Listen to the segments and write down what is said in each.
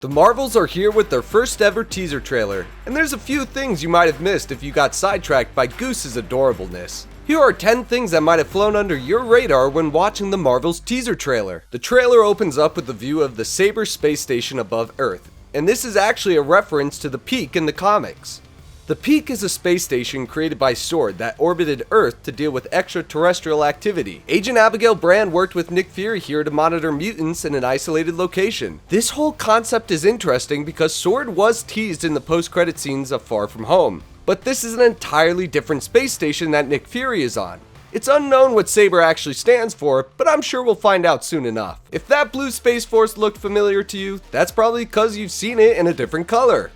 The Marvels are here with their first ever teaser trailer, and there's a few things you might have missed if you got sidetracked by Goose's adorableness. Here are 10 things that might have flown under your radar when watching the Marvels teaser trailer. The trailer opens up with a view of the S.A.B.E.R space station above Earth, and this is actually a reference to the Peak in the comics. The Peak is a space station created by S.A.B.E.R that orbited Earth to deal with extraterrestrial activity. Agent Abigail Brand worked with Nick Fury here to monitor mutants in an isolated location. This whole concept is interesting because S.A.B.E.R was teased in the post-credit scenes of Far From Home, but this is an entirely different space station that Nick Fury is on. It's unknown what S.A.B.E.R actually stands for, but I'm sure we'll find out soon enough. If that blue Space Force looked familiar to you, that's probably because you've seen it in a different color.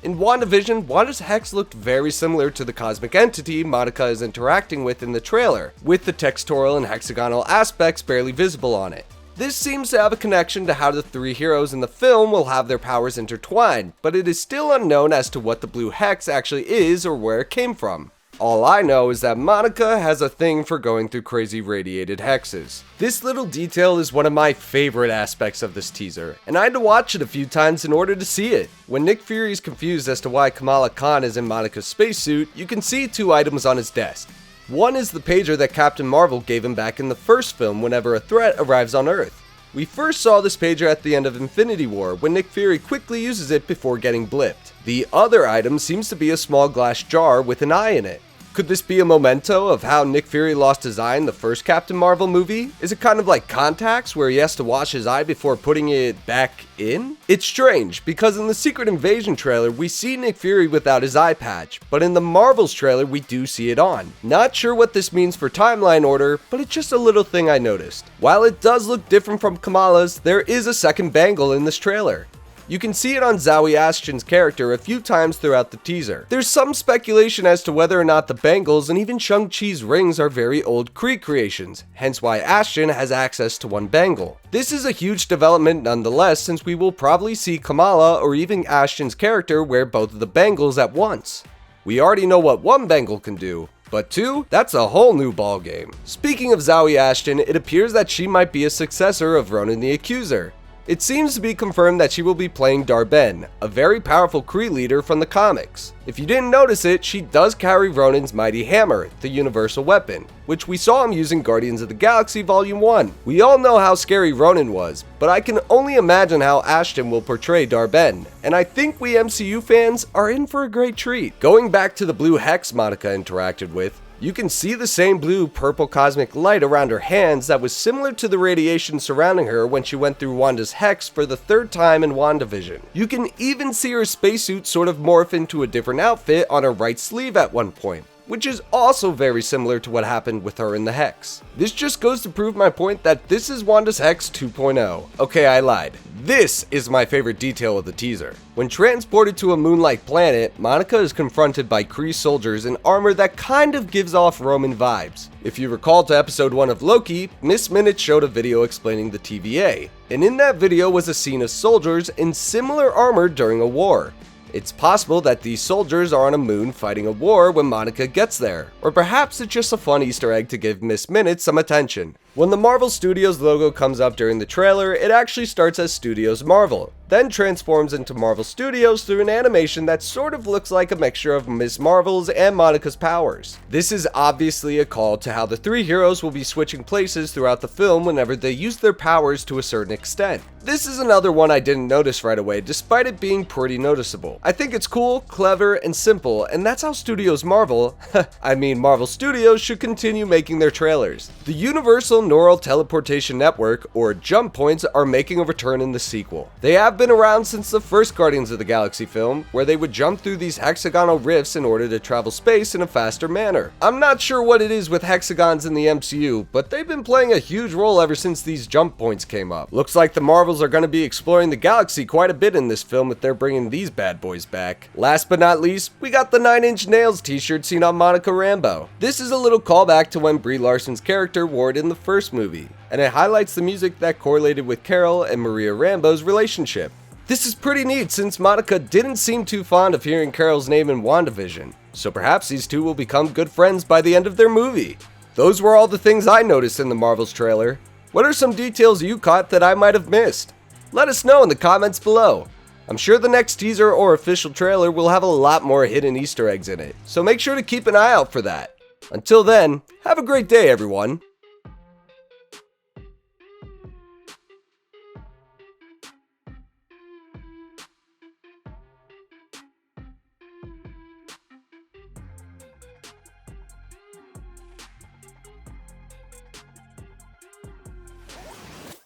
In WandaVision, Wanda's Hex looked very similar to the cosmic entity Monica is interacting with in the trailer, with the textural and hexagonal aspects barely visible on it. This seems to have a connection to how the three heroes in the film will have their powers intertwined, but it is still unknown as to what the blue Hex actually is or where it came from. All I know is that Monica has a thing for going through crazy radiated hexes. This little detail is one of my favorite aspects of this teaser, and I had to watch it a few times in order to see it. When Nick Fury is confused as to why Kamala Khan is in Monica's spacesuit, you can see two items on his desk. One is the pager that Captain Marvel gave him back in the first film whenever a threat arrives on Earth. We first saw this pager at the end of Infinity War when Nick Fury quickly uses it before getting blipped. The other item seems to be a small glass jar with an eye in it. Could this be a memento of how Nick Fury lost his eye in the first Captain Marvel movie? Is it kind of like Contacts, where he has to wash his eye before putting it back in? It's strange, because in the Secret Invasion trailer, we see Nick Fury without his eye patch, but in the Marvels trailer, we do see it on. Not sure what this means for timeline order, but it's just a little thing I noticed. While it does look different from Kamala's, there is a second Bangle in this trailer. You can see it on Zawe Ashton's character a few times throughout the teaser. There's some speculation as to whether or not the Bangles and even Shang-Chi's rings are very old Kree creations, hence why Ashton has access to one Bangle. This is a huge development nonetheless, since we will probably see Kamala or even Ashton's character wear both of the Bangles at once. We already know what one Bangle can do, but two? That's a whole new ballgame. Speaking of Zawe Ashton, it appears that she might be a successor of Ronan the Accuser. It seems to be confirmed that she will be playing Dar-Benn, a very powerful Kree leader from the comics. If you didn't notice it, she does carry Ronan's mighty hammer, the universal weapon, which we saw him use in Guardians of the Galaxy Volume 1. We all know how scary Ronan was, but I can only imagine how Ashton will portray Dar-Benn, and I think we MCU fans are in for a great treat. Going back to the blue Hex Monica interacted with, you can see the same blue-purple cosmic light around her hands that was similar to the radiation surrounding her when she went through Wanda's Hex for the third time in WandaVision. You can even see her spacesuit sort of morph into a different outfit on her right sleeve at one point, which is also very similar to what happened with her in the Hex. This just goes to prove my point that this is Wanda's Hex 2.0. Okay, I lied. This is my favorite detail of the teaser. When transported to a moon-like planet, Monica is confronted by Kree soldiers in armor that kind of gives off Roman vibes. If you recall to episode 1 of Loki, Miss Minutes showed a video explaining the TVA, and in that video was a scene of soldiers in similar armor during a war. It's possible that these soldiers are on a moon fighting a war when Monica gets there, or perhaps it's just a fun Easter egg to give Miss Minutes some attention. When the Marvel Studios logo comes up during the trailer, it actually starts as Studios Marvel, then transforms into Marvel Studios through an animation that sort of looks like a mixture of Ms. Marvel's and Monica's powers. This is obviously a call to how the three heroes will be switching places throughout the film whenever they use their powers to a certain extent. This is another one I didn't notice right away, despite it being pretty noticeable. I think it's cool, clever, and simple, and that's how Studios Marvel, Marvel Studios should continue making their trailers. The Universal Neural Teleportation Network, or Jump Points, are making a return in the sequel. They have been around since the first Guardians of the Galaxy film, where they would jump through these hexagonal rifts in order to travel space in a faster manner. I'm not sure what it is with hexagons in the MCU, but they've been playing a huge role ever since these jump points came up. Looks like the Marvels are going to be exploring the galaxy quite a bit in this film if they're bringing these bad boys back. Last but not least, we got the 9 Inch Nails t-shirt seen on Monica Rambeau. This is a little callback to when Brie Larson's character wore it in the first movie, and it highlights the music that correlated with Carol and Maria Rambeau's relationship. This is pretty neat since Monica didn't seem too fond of hearing Carol's name in WandaVision, so perhaps these two will become good friends by the end of their movie. Those were all the things I noticed in the Marvels trailer. What are some details you caught that I might have missed? Let us know in the comments below. I'm sure the next teaser or official trailer will have a lot more hidden Easter eggs in it, so make sure to keep an eye out for that. Until then, have a great day everyone!